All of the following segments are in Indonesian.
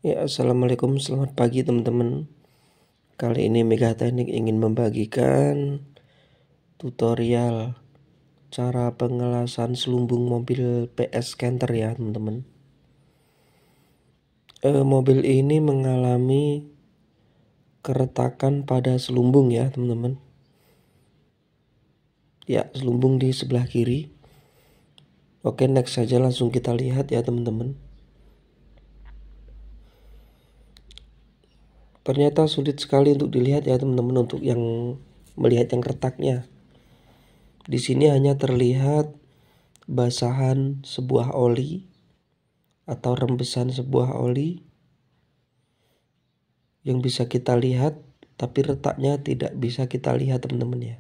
Ya, assalamualaikum, selamat pagi teman-teman. Kali ini Mega Teknik ingin membagikan tutorial cara pengelasan selumbung mobil PS Canter ya teman-teman. Mobil ini mengalami keretakan pada selumbung ya teman-teman. Ya, selumbung di sebelah kiri. Oke, next saja langsung kita lihat ya teman-teman. Ternyata sulit sekali untuk dilihat ya teman-teman, untuk yang melihat yang retaknya. Di sini hanya terlihat basahan sebuah oli atau rembesan sebuah oli yang bisa kita lihat, tapi retaknya tidak bisa kita lihat teman-teman ya.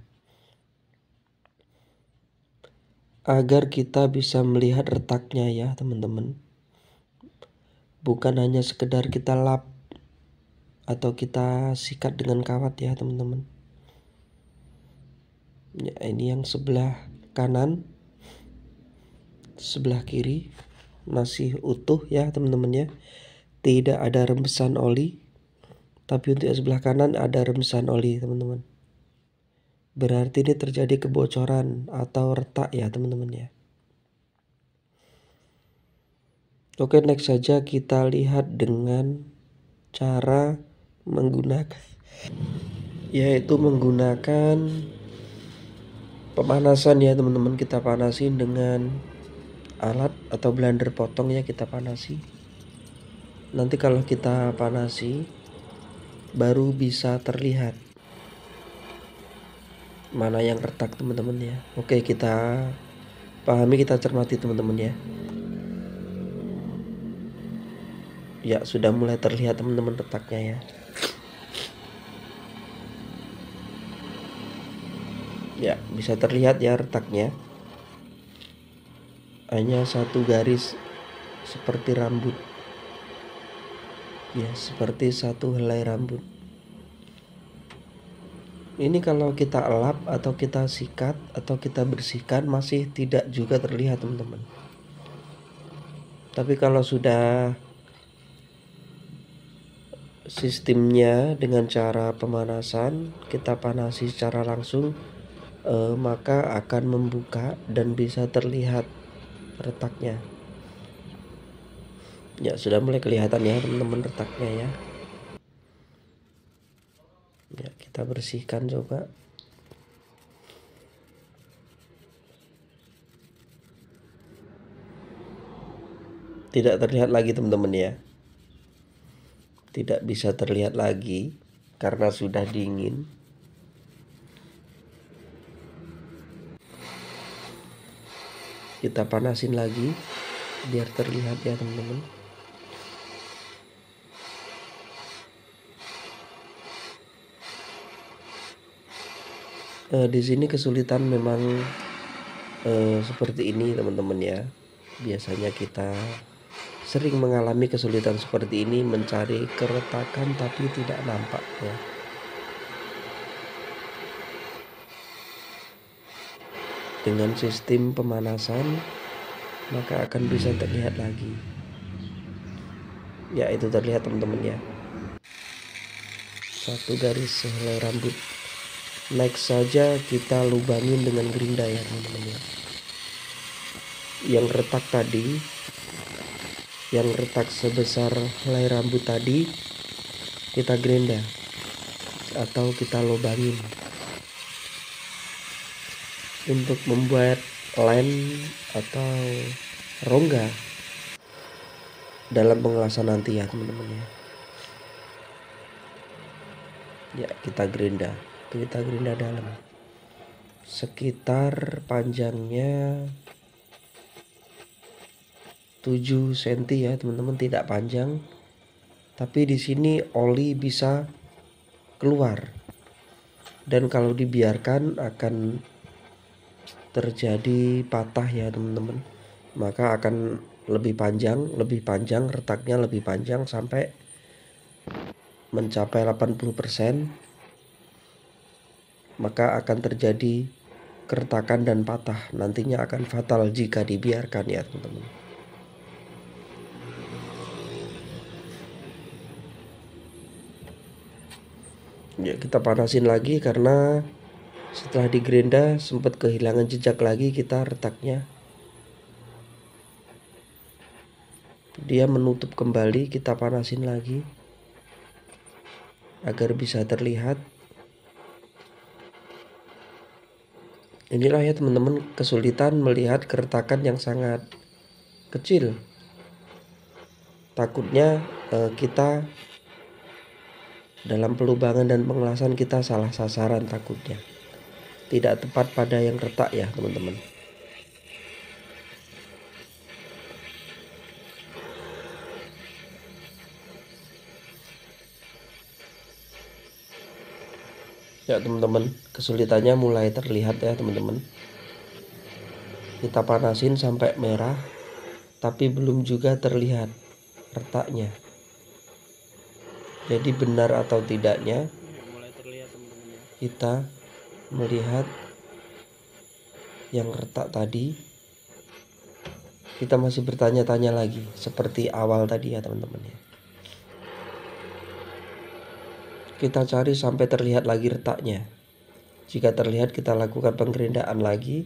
Agar kita bisa melihat retaknya ya teman-teman, bukan hanya sekedar kita lap atau kita sikat dengan kawat ya teman-teman. Ya, ini yang sebelah kanan, sebelah kiri masih utuh ya teman-teman ya, tidak ada rembesan oli. Tapi untuk yang sebelah kanan ada rembesan oli teman-teman. Berarti ini terjadi kebocoran atau retak ya teman-teman ya. Oke, next saja kita lihat dengan cara menggunakan, yaitu menggunakan pemanasan ya teman-teman. Kita panasin dengan alat atau blender potong ya, kita panasi. Nanti kalau kita panasi baru bisa terlihat mana yang retak teman-teman ya. Oke, kita pahami, kita cermati teman-teman ya. Ya, sudah mulai terlihat teman-teman retaknya ya. Ya, bisa terlihat ya retaknya. Hanya satu garis seperti rambut. Ya, seperti satu helai rambut. Ini kalau kita elap atau kita sikat atau kita bersihkan masih tidak juga terlihat teman-teman. Tapi kalau sudah sistemnya dengan cara pemanasan, kita panasi secara langsung, maka akan membuka dan bisa terlihat retaknya. Ya, sudah mulai kelihatan ya teman-teman retaknya ya. Ya, kita bersihkan coba. Tidak terlihat lagi teman-teman ya. Tidak bisa terlihat lagi karena sudah dingin. Kita panasin lagi biar terlihat ya teman-teman. Di sini kesulitan memang seperti ini teman-teman ya. Biasanya kita sering mengalami kesulitan seperti ini, mencari keretakan tapi tidak nampak ya. Dengan sistem pemanasan maka akan bisa terlihat lagi. Ya, itu terlihat teman-teman ya. Satu garis sehelai rambut. Next saja kita lubangin dengan gerinda ya teman-teman ya. Yang retak tadi, yang retak sebesar helai rambut tadi, kita gerinda atau kita lubangin untuk membuat lem atau rongga dalam pengelasan nanti ya teman-teman ya. Ya, kita gerinda dalam, sekitar panjangnya 7 cm ya teman-teman, tidak panjang. Tapi di sini oli bisa keluar, dan kalau dibiarkan akan terjadi patah ya teman-teman. Maka akan lebih panjang retaknya, lebih panjang sampai mencapai 80%. Maka akan terjadi keretakan dan patah, nantinya akan fatal jika dibiarkan ya teman-teman. Ya, kita panasin lagi karena setelah digerinda sempat kehilangan jejak lagi kita retaknya. Dia menutup kembali, kita panasin lagi agar bisa terlihat. Inilah ya teman-teman kesulitan melihat keretakan yang sangat kecil. Takutnya kita dalam pelubangan dan pengelasan kita salah sasaran, takutnya tidak tepat pada yang retak ya teman-teman. Ya teman-teman, kesulitannya mulai terlihat ya teman-teman. Kita panasin sampai merah, tapi belum juga terlihat retaknya. Jadi benar atau tidaknya kita melihat yang retak tadi, kita masih bertanya-tanya lagi seperti awal tadi ya teman-teman ya. Kita cari sampai terlihat lagi retaknya. Jika terlihat kita lakukan penggerindaan lagi.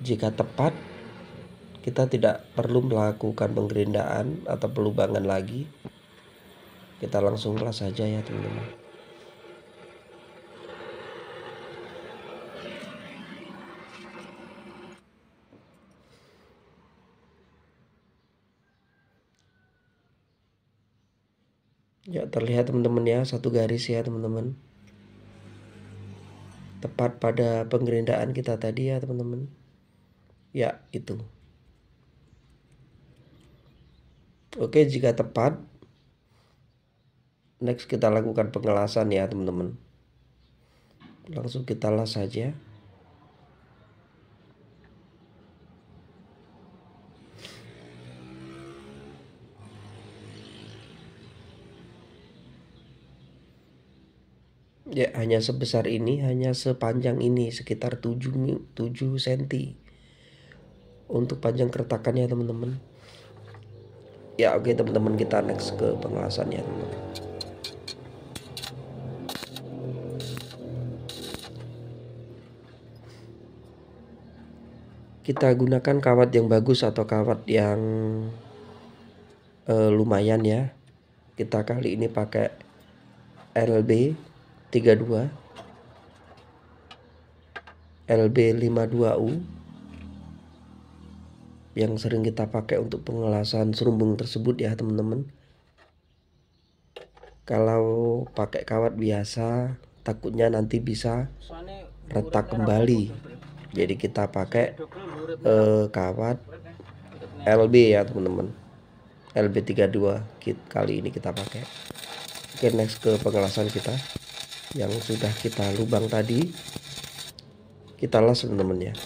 Jika tepat kita tidak perlu melakukan penggerindaan atau pelubangan lagi. Kita langsung kelas saja ya teman-teman. Ya terlihat teman-teman ya, satu garis ya teman-teman. Tepat pada penggerindaan kita tadi ya teman-teman. Ya itu. Oke, jika tepat, next kita lakukan pengelasan ya teman-teman. Langsung kita las saja. Ya hanya sebesar ini, hanya sepanjang ini, sekitar 7 cm untuk panjang keretakannya teman-teman. Ya oke teman-teman, kita next ke pengelasan ya teman-teman. Kita gunakan kawat yang bagus atau kawat yang lumayan ya. Kita kali ini pakai LB 32, LB 52U yang sering kita pakai untuk pengelasan serumbung tersebut ya teman-teman. Kalau pakai kawat biasa takutnya nanti bisa retak kembali. Jadi kita pakai kawat LB ya teman-teman. LB 32 kali ini kita pakai. Oke, next ke pengelasan kita yang sudah kita lubang tadi. Kita las teman-teman ya.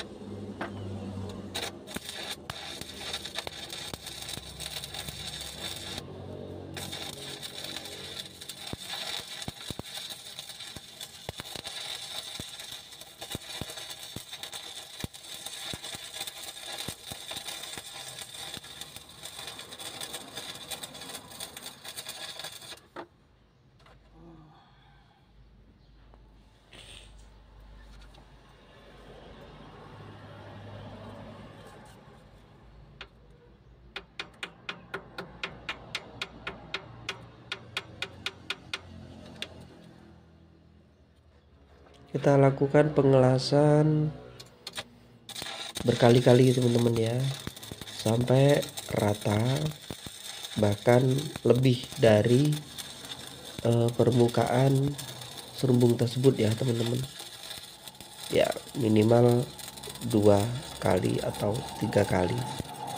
Kita lakukan pengelasan berkali-kali teman-teman ya, sampai rata, bahkan lebih dari permukaan serumbung tersebut ya teman-teman. Ya minimal 2 kali atau 3 kali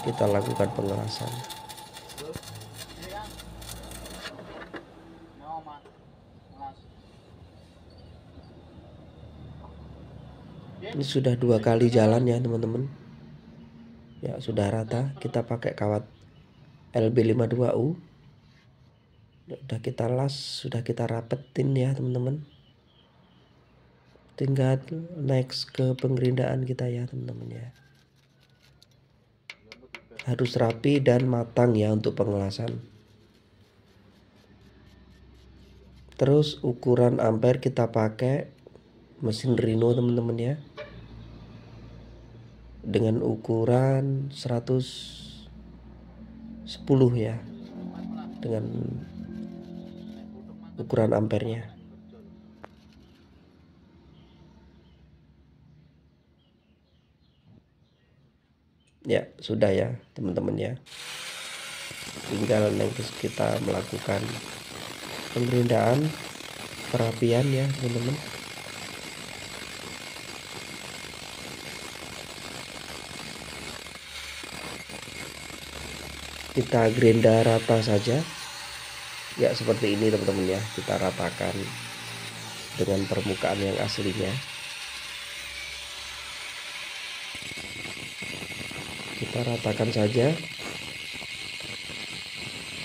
kita lakukan pengelasan. Ini sudah 2 kali jalan ya teman-teman. Ya sudah rata. Kita pakai kawat LB52U. Sudah kita las, sudah kita rapetin ya teman-teman. Tinggal next ke penggerindaan kita ya teman-teman ya. Harus rapi dan matang ya untuk pengelasan. Terus ukuran ampere kita pakai mesin Rhino teman-teman ya, dengan ukuran 110 ya, dengan ukuran ampernya. Ya sudah ya teman-teman ya, tinggal nanti kita melakukan penggerindaan perapian ya teman-teman. Kita gerinda rata saja ya, seperti ini teman-teman ya, kita ratakan dengan permukaan yang aslinya. Kita ratakan saja,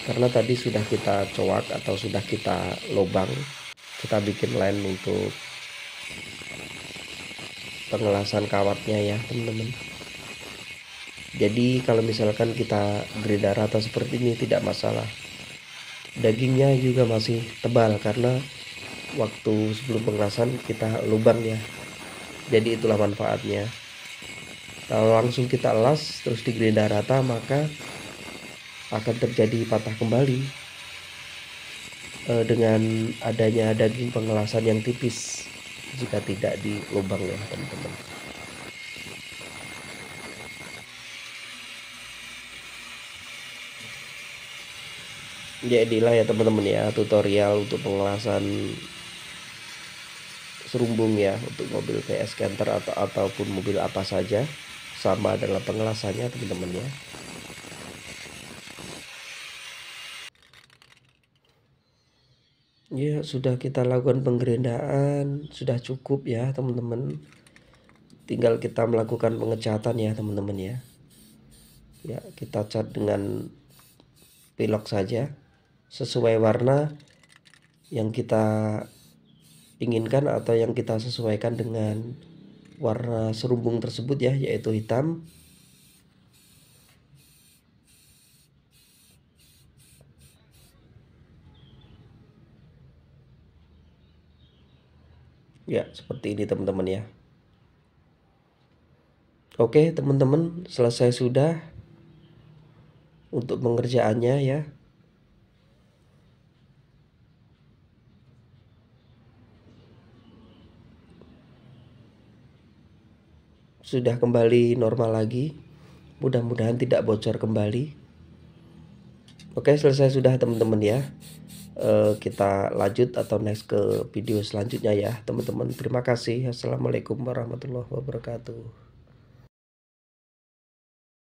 karena tadi sudah kita coak atau sudah kita lubang, kita bikin lem untuk pengelasan kawatnya ya teman-teman. Jadi kalau misalkan kita gerinda rata seperti ini tidak masalah, dagingnya juga masih tebal karena waktu sebelum pengelasan kita lubang ya. Jadi itulah manfaatnya. Kalau langsung kita elas terus digerinda rata, maka akan terjadi patah kembali dengan adanya daging pengelasan yang tipis jika tidak dilubang ya teman-teman. Jadilah ya teman-teman ya tutorial untuk pengelasan serumbung ya, untuk mobil VS Canter ataupun mobil apa saja, sama dalam pengelasannya teman-teman ya. Ya sudah kita lakukan penggerindaan, sudah cukup ya teman-teman. Tinggal kita melakukan pengecatan ya teman-teman ya. Ya kita cat dengan pilok saja sesuai warna yang kita inginkan atau yang kita sesuaikan dengan warna serumbung tersebut ya, yaitu hitam. Ya seperti ini teman-teman ya. Oke teman-teman, selesai sudah untuk pengerjaannya ya. Sudah kembali normal lagi, mudah-mudahan tidak bocor kembali. Oke selesai sudah teman-teman ya. Kita lanjut atau next ke video selanjutnya ya teman-teman. Terima kasih. Assalamualaikum warahmatullahi wabarakatuh.